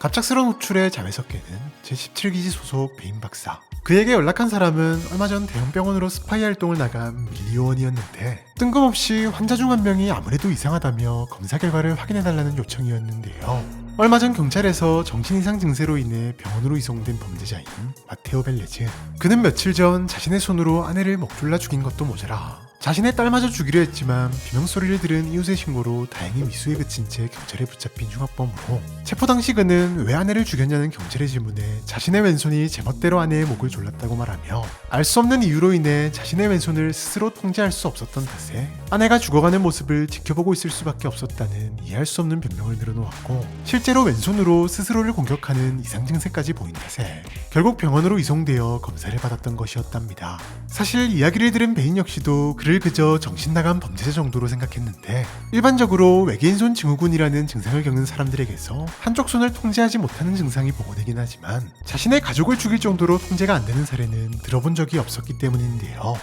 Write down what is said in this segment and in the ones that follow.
갑작스러운 호출에 잠에서 깨는 제17기지 소속 베인 박사. 그에게 연락한 사람은 얼마 전 대형 병원으로 스파이 활동을 나간 밀리오원이었는데 뜬금없이 환자 중 한 명이 아무래도 이상하다며 검사 결과를 확인해달라는 요청이었는데요. 얼마 전 경찰에서 정신 이상 증세로 인해 병원으로 이송된 범죄자인 마테오 벨레즈. 그는 며칠 전 자신의 손으로 아내를 목졸라 죽인 것도 모자라 자신의 딸마저 죽이려 했지만 비명소리를 들은 이웃의 신고로 다행히 미수에 그친 채 경찰에 붙잡힌 흉악범으로 체포 당시 그는 왜 아내를 죽였냐는 경찰의 질문에 자신의 왼손이 제멋대로 아내의 목을 졸랐다고 말하며 알 수 없는 이유로 인해 자신의 왼손을 스스로 통제할 수 없었던 탓에 아내가 죽어가는 모습을 지켜보고 있을 수밖에 없었다는 이해할 수 없는 변명을 늘어놓았고 실제로 왼손으로 스스로를 공격하는 이상 증세까지 보인 탓에 결국 병원으로 이송되어 검사를 받았던 것이었답니다. 사실 이야기를 들은 베인 역시도 그를 그저 정신나간 범죄자 정도로 생각했는데 일반적으로 외계인손 증후군이라는 증상을 겪는 사람들에게서 한쪽 손을 통제하지 못하는 증상이 보고되긴 하지만 자신의 가족을 죽일 정도로 통제가 안 되는 사례는 들어본 적이 없었기 때문인데요.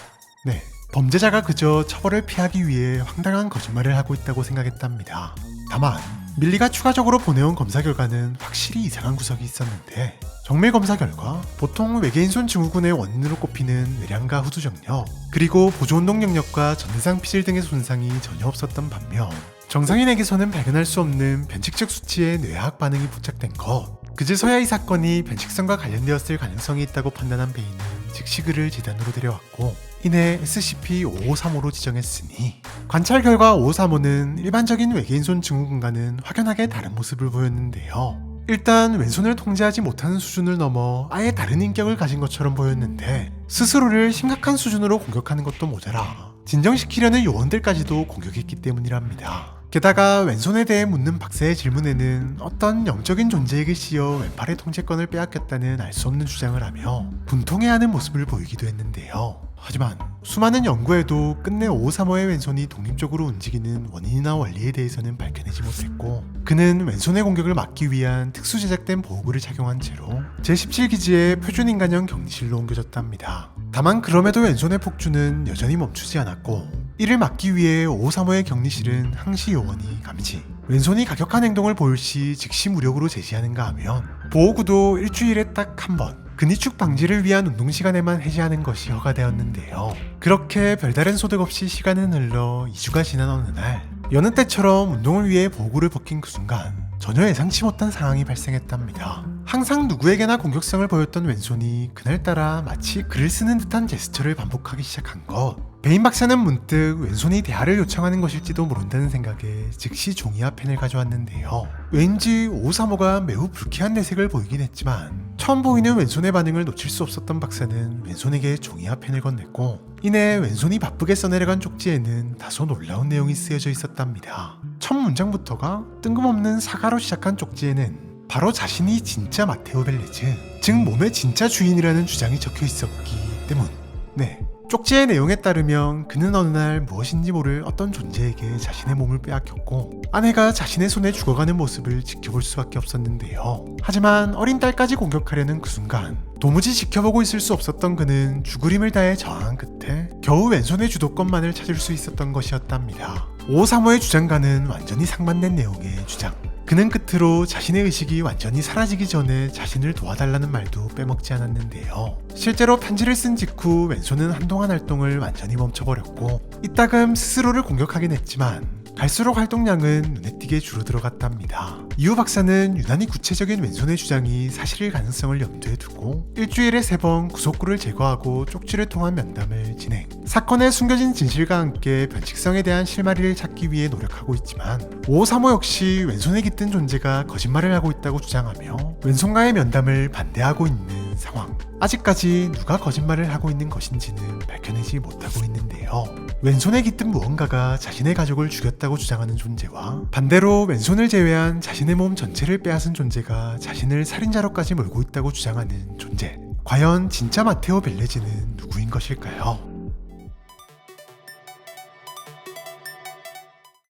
네, 범죄자가 그저 처벌을 피하기 위해 황당한 거짓말을 하고 있다고 생각했답니다. 다만 밀리가 추가적으로 보내온 검사 결과는 확실히 이상한 구석이 있었는데 정밀 검사 결과 보통 외계인손 증후군의 원인으로 꼽히는 뇌량과 후두 정력 그리고 보조운동 능력과 전상 피질 등의 손상이 전혀 없었던 반면 정상인에게서는 발견할 수 없는 변칙적 수치의 뇌화학 반응이 포착된 것. 그제서야 이 사건이 변칙성과 관련되었을 가능성이 있다고 판단한 베인은 즉시 그를 재단으로 데려왔고 이내 SCP-5535로 지정했으니 관찰 결과 5535는 일반적인 외계인손 증후군과는 확연하게 다른 모습을 보였는데요. 일단 왼손을 통제하지 못하는 수준을 넘어 아예 다른 인격을 가진 것처럼 보였는데 스스로를 심각한 수준으로 공격하는 것도 모자라 진정시키려는 요원들까지도 공격했기 때문이랍니다. 게다가 왼손에 대해 묻는 박사의 질문에는 어떤 영적인 존재에게 씌어 왼팔의 통제권을 빼앗겼다는 알 수 없는 주장을 하며 분통해하는 모습을 보이기도 했는데요. 하지만 수많은 연구에도 끝내 5535의 왼손이 독립적으로 움직이는 원인이나 원리에 대해서는 밝혀내지 못했고 그는 왼손의 공격을 막기 위한 특수 제작된 보호구를 착용한 채로 제17기지의 표준인간형 격리실로 옮겨졌답니다. 다만 그럼에도 왼손의 폭주는 여전히 멈추지 않았고 이를 막기 위해 5535의 격리실은 항시 요원이 감지 왼손이 가격한 행동을 보일 시 즉시 무력으로 제지하는가 하면 보호구도 일주일에 딱 한 번 근위축 방지를 위한 운동 시간에만 해제하는 것이 허가되었는데요. 그렇게 별다른 소득 없이 시간은 흘러 2주가 지난 어느 날 여느 때처럼 운동을 위해 보호구를 벗긴 그 순간 전혀 예상치 못한 상황이 발생했답니다. 항상 누구에게나 공격성을 보였던 왼손이 그날따라 마치 글을 쓰는 듯한 제스처를 반복하기 시작한 것. 베인 박사는 문득 왼손이 대화를 요청하는 것일지도 모른다는 생각에 즉시 종이와 펜을 가져왔는데요. 왠지 5535가 매우 불쾌한 내색을 보이긴 했지만 처음 보이는 왼손의 반응을 놓칠 수 없었던 박사는 왼손에게 종이와 펜을 건넸고 이내 왼손이 바쁘게 써내려간 쪽지에는 다소 놀라운 내용이 쓰여져 있었답니다. 첫 문장부터가 뜬금없는 사과로 시작한 쪽지에는 바로 자신이 진짜 마테오 벨레즈, 즉 몸의 진짜 주인이라는 주장이 적혀 있었기 때문. 네, 쪽지의 내용에 따르면 그는 어느 날 무엇인지 모를 어떤 존재에게 자신의 몸을 빼앗겼고 아내가 자신의 손에 죽어가는 모습을 지켜볼 수밖에 없었는데요. 하지만 어린 딸까지 공격하려는 그 순간 도무지 지켜보고 있을 수 없었던 그는 죽을 힘을 다해 저항한 끝에 겨우 왼손의 주도권만을 찾을 수 있었던 것이었답니다. 5535의 주장과는 완전히 상반된 내용의 주장. 그는 끝으로 자신의 의식이 완전히 사라지기 전에 자신을 도와달라는 말도 빼먹지 않았는데요. 실제로 편지를 쓴 직후 왼손은 한동안 활동을 완전히 멈춰버렸고 이따금 스스로를 공격하긴 했지만 갈수록 활동량은 눈에 띄게 줄어들어갔답니다. 이후 박사는 유난히 구체적인 왼손의 주장이 사실일 가능성을 염두에 두고 일주일에 3번 구속구를 제거하고 쪽지를 통한 면담을 진행. 사건의 숨겨진 진실과 함께 변칙성에 대한 실마리를 찾기 위해 노력하고 있지만 5535 역시 왼손에 깃든 존재가 거짓말을 하고 있다고 주장하며 왼손과의 면담을 반대하고 있는 상황. 아직까지 누가 거짓말을 하고 있는 것인지는 밝혀내지 못하고 있는데요. 왼손에 깃든 무언가가 자신의 가족을 죽였다고 주장하는 존재와 반대로 왼손을 제외한 자신의 몸 전체를 빼앗은 존재가 자신을 살인자로까지 몰고 있다고 주장하는 존재. 과연 진짜 마테오 벨레즈는 누구인 것일까요?